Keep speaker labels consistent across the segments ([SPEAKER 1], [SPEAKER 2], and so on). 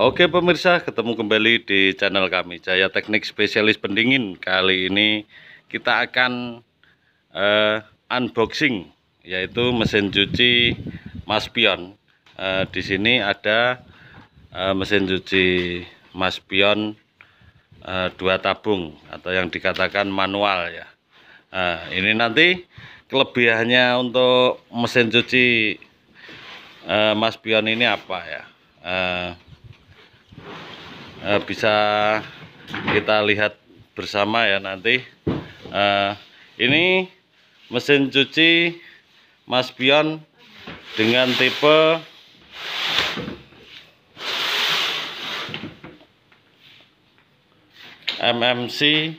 [SPEAKER 1] Oke pemirsa, ketemu kembali di channel kami Jaya Teknik Spesialis Pendingin. Kali ini kita akan unboxing, yaitu mesin cuci Maspion. Di sini ada mesin cuci Maspion 2 tabung atau yang dikatakan manual ya. Ini nanti kelebihannya untuk mesin cuci Maspion ini apa ya? Bisa kita lihat bersama ya nanti. Ini mesin cuci Maspion dengan tipe MMC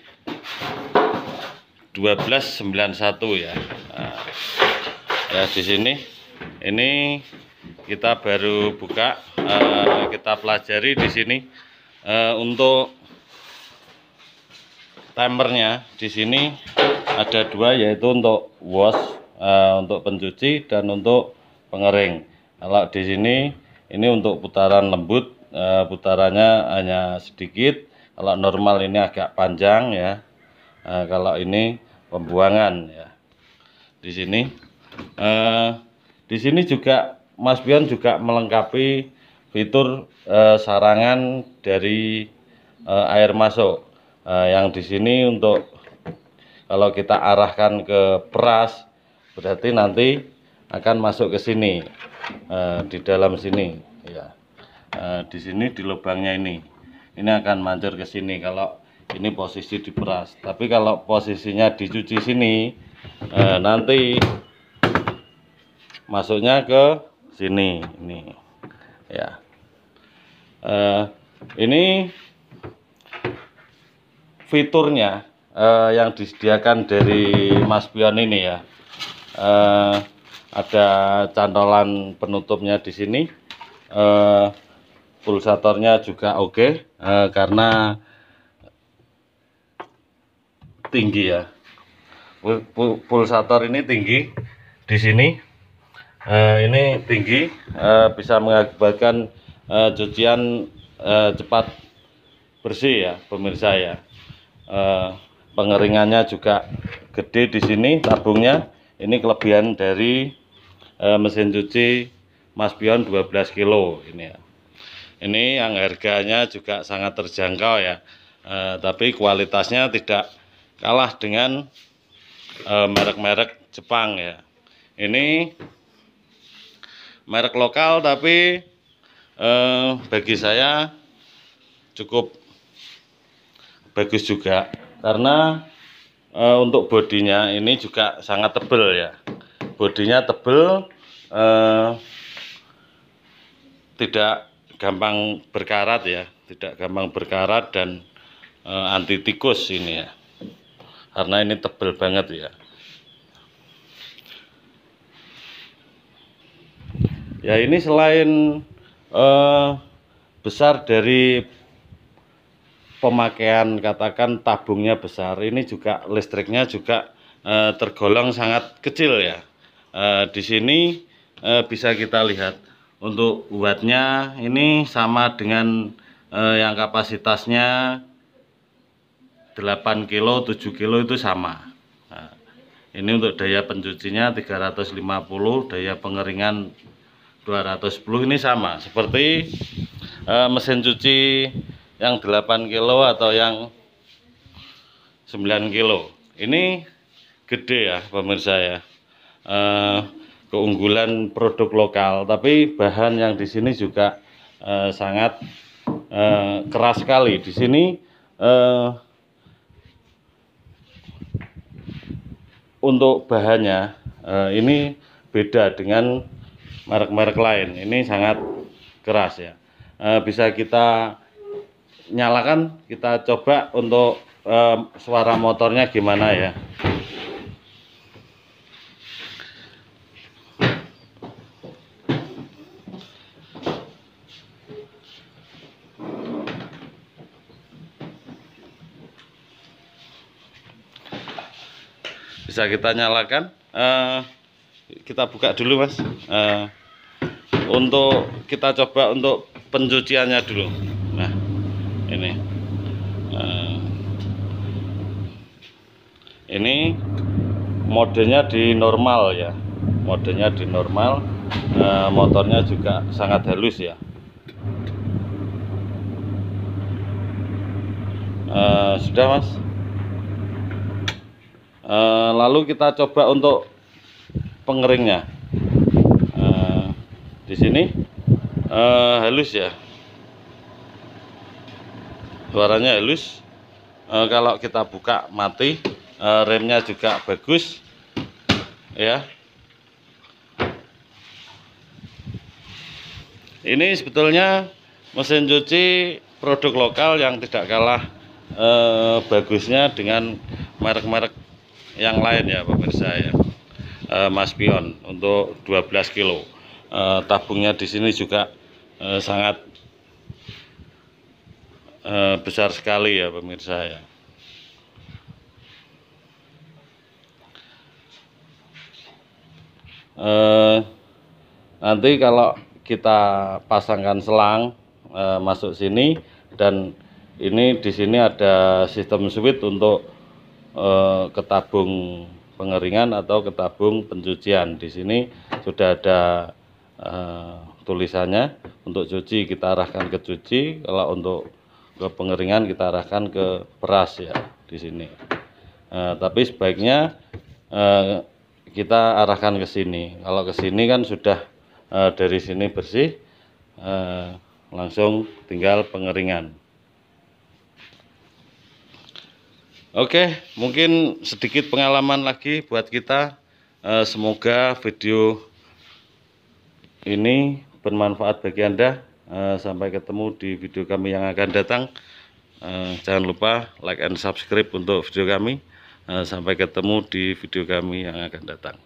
[SPEAKER 1] 1291 ya. Ya di sini ini kita baru buka, kita pelajari di sini. Untuk timernya di sini ada 2, yaitu untuk wash, untuk pencuci, dan untuk pengering. Kalau di sini ini untuk putaran lembut, putarannya hanya sedikit. Kalau normal ini agak panjang ya. Kalau ini pembuangan ya. Di sini juga Maspion juga melengkapi fitur sarangan dari air masuk, yang di sini untuk kalau kita arahkan ke peras, berarti nanti akan masuk ke sini, di dalam sini ya. Di sini di lubangnya ini akan mancur ke sini kalau ini posisi di peras. Tapi kalau posisinya dicuci sini, nanti masuknya ke sini ini ya. Ini fiturnya yang disediakan dari Maspion ini ya. Ada cantolan penutupnya di sini. Pulsatornya juga oke, karena tinggi ya. Pulsator ini tinggi di sini. Ini tinggi, bisa mengakibatkan cucian cepat bersih ya pemirsa ya. Pengeringannya juga gede di sini tabungnya. Ini kelebihan dari mesin cuci Maspion 12 kilo ini ya. Ini yang harganya juga sangat terjangkau ya, tapi kualitasnya tidak kalah dengan merek-merek Jepang ya. Ini merek lokal, tapi bagi saya cukup bagus juga, karena untuk bodinya ini juga sangat tebal ya. Bodinya tebal, tidak gampang berkarat ya, tidak gampang berkarat, dan anti tikus ini ya, karena ini tebal banget ya. Ya ini selain besar dari pemakaian, katakan tabungnya besar, ini juga listriknya juga tergolong sangat kecil ya. Di sini bisa kita lihat untuk wattnya ini sama dengan yang kapasitasnya 8 kilo, 7 kilo itu sama. Ini untuk daya pencucinya 350, daya pengeringan 210, ini sama seperti mesin cuci yang 8 kilo atau yang 9 kilo. Ini gede ya pemirsa ya. Keunggulan produk lokal, tapi bahan yang di sini juga sangat keras sekali. Di sini untuk bahannya ini beda dengan merek-merek lain. Ini sangat keras ya. Bisa kita nyalakan, kita coba untuk suara motornya gimana ya. Bisa kita nyalakan, kita buka dulu mas. Untuk kita coba untuk pencuciannya dulu. Nah, ini ini modenya di normal ya, modenya di normal. Motornya juga sangat halus ya. Sudah Mas. Lalu kita coba untuk pengeringnya. Di sini halus ya, suaranya halus. Kalau kita buka mati, remnya juga bagus ya. Ini sebetulnya mesin cuci produk lokal yang tidak kalah bagusnya dengan merek-merek yang lain ya pemirsa ya. Mas Pion untuk 12 kilo. Tabungnya di sini juga sangat besar sekali ya pemirsa ya. Nanti kalau kita pasangkan selang masuk sini, dan ini di sini ada sistem switch untuk ke tabung pengeringan atau ke tabung pencucian. Di sini sudah ada tulisannya. Untuk cuci kita arahkan ke cuci, kalau untuk ke pengeringan kita arahkan ke peras ya di sini. Tapi sebaiknya kita arahkan ke sini. Kalau ke sini kan sudah dari sini bersih, langsung tinggal pengeringan. Oke, mungkin sedikit pengalaman lagi buat kita. Semoga video ini bermanfaat bagi Anda. Sampai ketemu di video kami yang akan datang. Jangan lupa like and subscribe untuk video kami. Sampai ketemu di video kami yang akan datang.